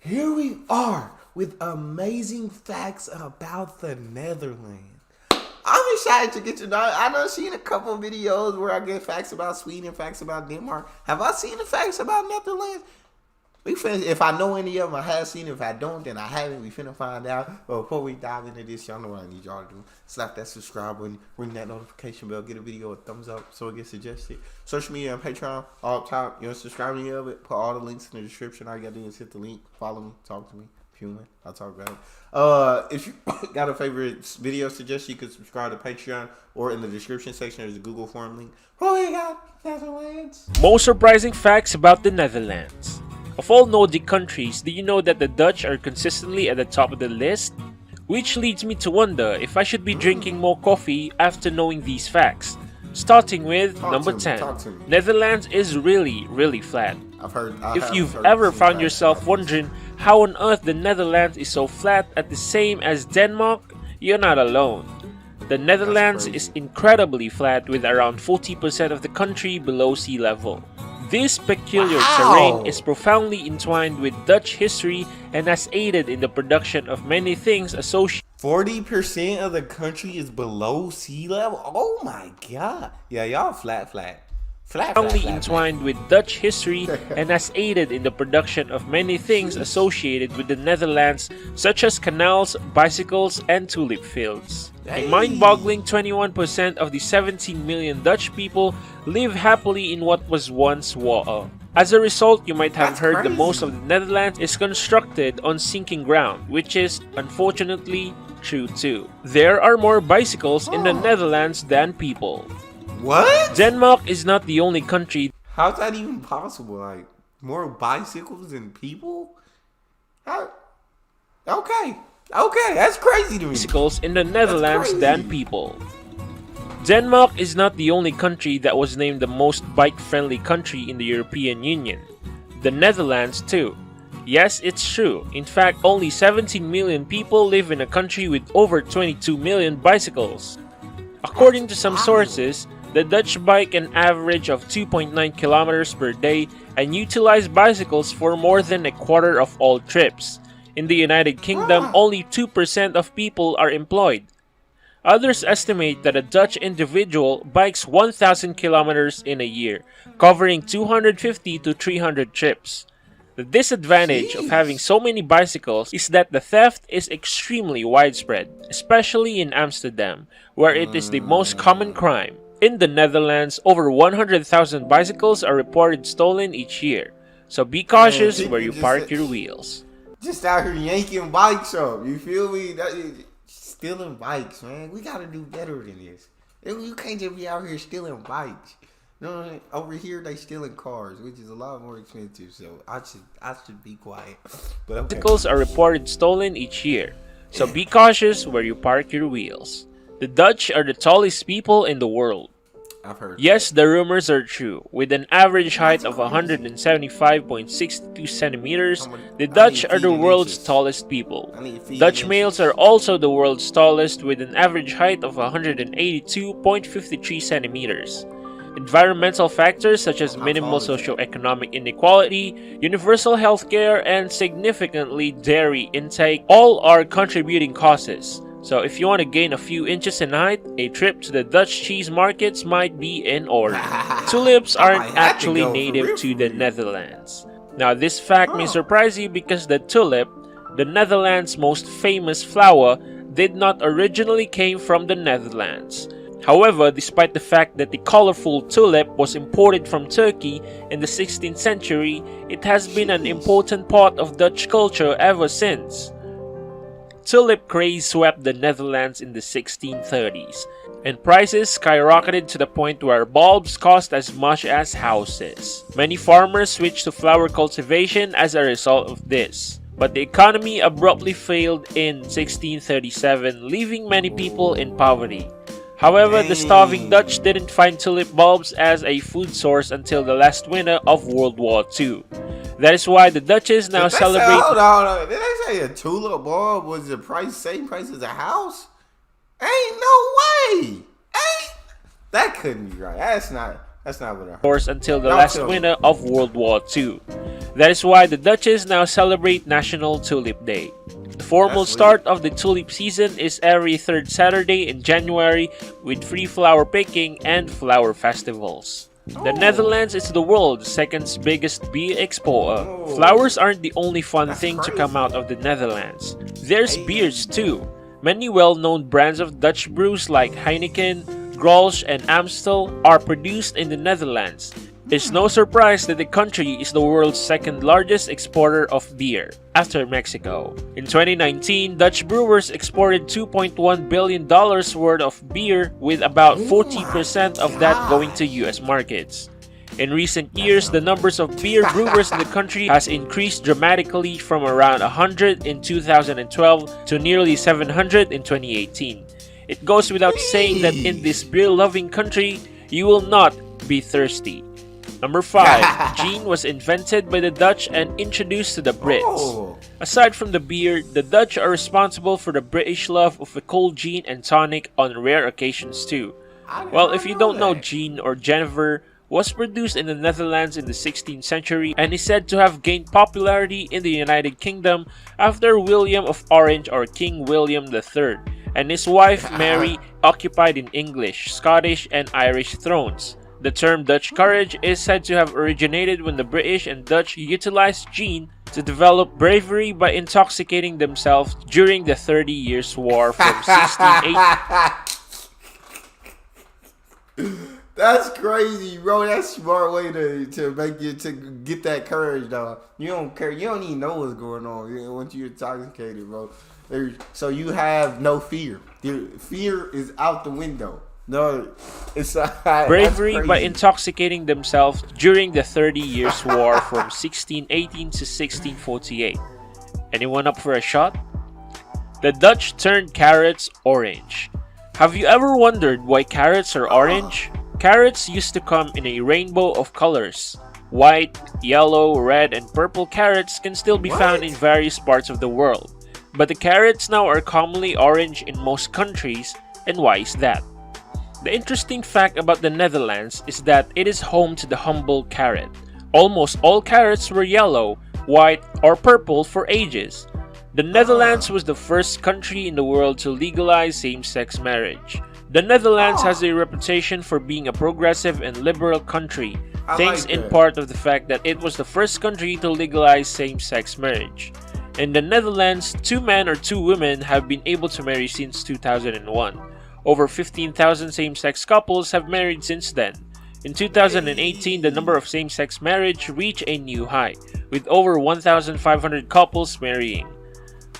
Here we are with amazing facts about the Netherlands. I'm excited to get to know. I know I've seen a couple videos where I get facts about Sweden, facts about Denmark. Have I seen the facts about Netherlands? If I know any of them, I have seen it. If I don't, then I haven't. We finna find out. But before we dive into this, y'all know what I need y'all to do. Slap that subscribe button, ring that notification bell, get a video a thumbs up so it gets suggested. Social media and Patreon, all up top. You want to subscribe to any of it? Put all the links in the description. All you gotta do is hit the link, follow me, talk to me. Human, I'll talk about it. If you got a favorite video suggestion, you can subscribe to Patreon, or in the description section there's a Google form link. Oh, you got Netherlands. Most surprising facts about the Netherlands. Of all Nordic countries, do you know that the Dutch are consistently at the top of the list? Which leads me to wonder if I should be drinking more coffee after knowing these facts. Starting with number 10. Netherlands is really flat. If you've ever found yourself wondering how on earth the Netherlands is so flat at the same as Denmark, you're not alone. The Netherlands is incredibly flat with around 40% of the country below sea level. This peculiar terrain is profoundly entwined with Dutch history and has aided in the production of many things associated. 40% of the country is below sea level? Oh my god. Yeah, y'all flat. Entwined with Dutch history and has aided in the production of many things associated with the Netherlands, such as canals, bicycles, and tulip fields. A mind-boggling 21% of the 17 million Dutch people live happily in what was once water. As a result, you might have heard that most of the Netherlands is constructed on sinking ground, which is, unfortunately, true too. There are more bicycles in the Netherlands than people. What? Denmark is not the only country. How's that even possible? Like, more bicycles than people? How? Okay, that's crazy to me. Bicycles in the Netherlands than people. Denmark is not the only country that was named the most bike-friendly country in the European Union. The Netherlands too. Yes, it's true. In fact, only 17 million people live in a country with over 22 million bicycles. According to some sources, the Dutch bike an average of 2.9 kilometers per day and utilize bicycles for more than a quarter of all trips. In the United Kingdom, only 2% of people are employed. Others estimate that a Dutch individual bikes 1,000 kilometers in a year, covering 250 to 300 trips. The disadvantage of having so many bicycles is that the theft is extremely widespread, especially in Amsterdam, where it is the most common crime. In the Netherlands, over 100,000 bicycles are reported stolen each year, so be cautious where you park your wheels. Just out here yanking bikes up, you feel me? Stealing bikes, man. We gotta do better than this. You can't just be out here stealing bikes. No, over here they stealing cars, which is a lot more expensive. So I should be quiet. But okay. Bicycles are reported stolen each year, so be cautious where you park your wheels. The Dutch are the tallest people in the world. I've heard. Yes, the rumors are true. With an average height of 175.62 centimeters, the Dutch are the world's tallest people. Dutch males are also the world's tallest with an average height of 182.53 centimeters. Environmental factors such as minimal socioeconomic inequality, universal healthcare, and significantly dairy intake all are contributing causes. So if you want to gain a few inches in height, a trip to the Dutch cheese markets might be in order. Tulips aren't actually native to the Netherlands. Now this fact may surprise you because the tulip, the Netherlands' most famous flower, did not originally came from the Netherlands. However, despite the fact that the colorful tulip was imported from Turkey in the 16th century, it has been an important part of Dutch culture ever since. Tulip craze swept the Netherlands in the 1630s, and prices skyrocketed to the point where bulbs cost as much as houses. Many farmers switched to flower cultivation as a result of this, but the economy abruptly failed in 1637, leaving many people in poverty. However, the starving Dutch didn't find tulip bulbs as a food source until the last winter of World War II. That is why the Dutchies now celebrate. Hold on. Did they say a tulip bulb was the same price as a house? Ain't no way. That couldn't be right. That's not. That's not what I heard. Course until the last winter of World War II. That is why the Dutchies now celebrate National Tulip Day. The formal start of the tulip season is every third Saturday in January with free flower picking and flower festivals. The Netherlands is the world's second biggest beer exporter. Flowers aren't the only fun thing to come out of the Netherlands. There's beers too. Many well-known brands of Dutch brews like Heineken, Grolsch, and Amstel are produced in the Netherlands. It's no surprise that the country is the world's second largest exporter of beer, after Mexico. In 2019, Dutch brewers exported $2.1 billion worth of beer, with about 40% of that going to US markets. In recent years, the numbers of beer brewers in the country has increased dramatically from around 100 in 2012 to nearly 700 in 2018. It goes without saying that in this beer-loving country, you will not be thirsty. Number 5. Gin was invented by the Dutch and introduced to the Brits. Aside from the beer, the Dutch are responsible for the British love of a cold gin and tonic on rare occasions too. Well, if you don't know, gin or Genever was produced in the Netherlands in the 16th century and is said to have gained popularity in the United Kingdom after William of Orange or King William III and his wife Mary occupied in English, Scottish, and Irish thrones. The term Dutch courage is said to have originated when the British and Dutch utilized gin to develop bravery by intoxicating themselves during the 30 Years' War from 1680. That's crazy, bro. That's a smart way to make you to get that courage, dog. You don't care. You don't even know what's going on once you're intoxicated, bro. So you have no fear. Fear is out the window. No, it's bravery by intoxicating themselves during the 30 Years' War from 1618 to 1648. Anyone up for a shot? The Dutch turned carrots orange. Have you ever wondered why carrots are orange? Carrots used to come in a rainbow of colors. White, yellow, red, and purple carrots can still be found in various parts of the world. But the carrots now are commonly orange in most countries, and why is that? The interesting fact about the Netherlands is that it is home to the humble carrot. Almost all carrots were yellow, white, or purple for ages. The Netherlands was the first country in the world to legalize same-sex marriage. The Netherlands has a reputation for being a progressive and liberal country, thanks in part of the fact that it was the first country to legalize same-sex marriage. In the Netherlands, 2 men or 2 women have been able to marry since 2001. Over 15,000 same-sex couples have married since then. In 2018, the number of same-sex marriage reached a new high, with over 1,500 couples marrying.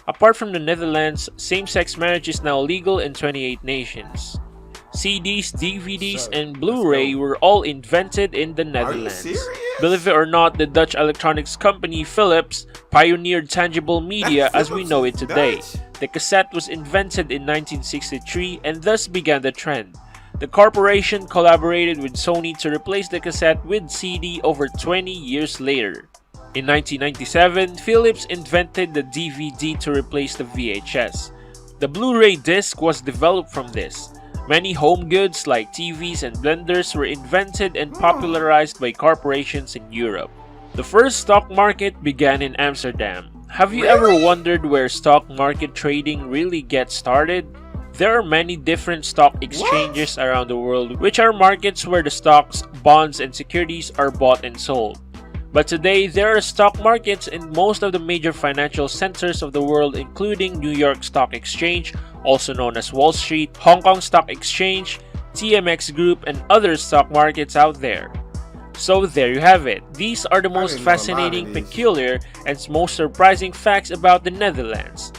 Apart from the Netherlands, same-sex marriage is now legal in 28 nations. CDs, DVDs, and Blu-ray were all invented in the Netherlands. Believe it or not, the Dutch electronics company Philips pioneered tangible media as we know it today. The cassette was invented in 1963 and thus began the trend. The corporation collaborated with Sony to replace the cassette with CD over 20 years later. In 1997, Philips invented the DVD to replace the VHS. The Blu-ray disc was developed from this. Many home goods like TVs and blenders were invented and popularized by corporations in Europe. The first stock market began in Amsterdam. Have you ever wondered where stock market trading really gets started? There are many different stock exchanges around the world, which are markets where the stocks, bonds, and securities are bought and sold. But today, there are stock markets in most of the major financial centers of the world, including New York Stock Exchange, also known as Wall Street, Hong Kong Stock Exchange, TMX Group, and other stock markets out there. So there you have it. These are the most fascinating, peculiar, and most surprising facts about the Netherlands.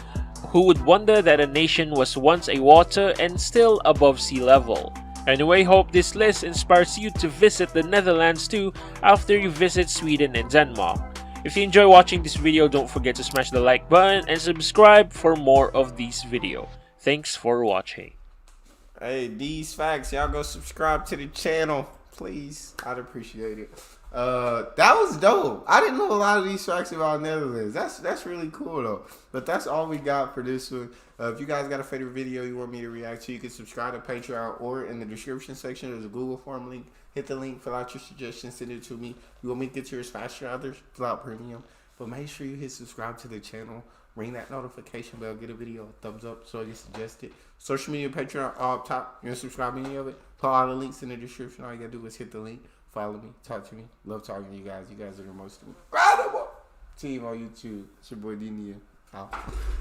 Who would wonder that a nation was once a water and still above sea level? Anyway, hope this list inspires you to visit the Netherlands too after you visit Sweden and Denmark. If you enjoy watching this video, don't forget to smash the like button and subscribe for more of these videos. Thanks for watching. Hey, these facts, y'all go subscribe to the channel, please. I'd appreciate it. That was dope. I didn't know a lot of these facts about Netherlands. That's really cool though. But that's all we got for this one. If you guys got a favorite video you want me to react to, you can subscribe to Patreon, or in the description section there's a Google form link. Hit the link, fill out your suggestions, send it to me. You want me to get yours faster than others? Fill out premium. But make sure you hit subscribe to the channel. Ring that notification bell. Get a video a thumbs up so I get suggested. Social media, Patreon, all up top. You want to subscribe to any of it? Put all the links in the description. All you got to do is hit the link. Follow me. Talk to me. Love talking to you guys. You guys are the most incredible team on YouTube. It's your boy D. Out.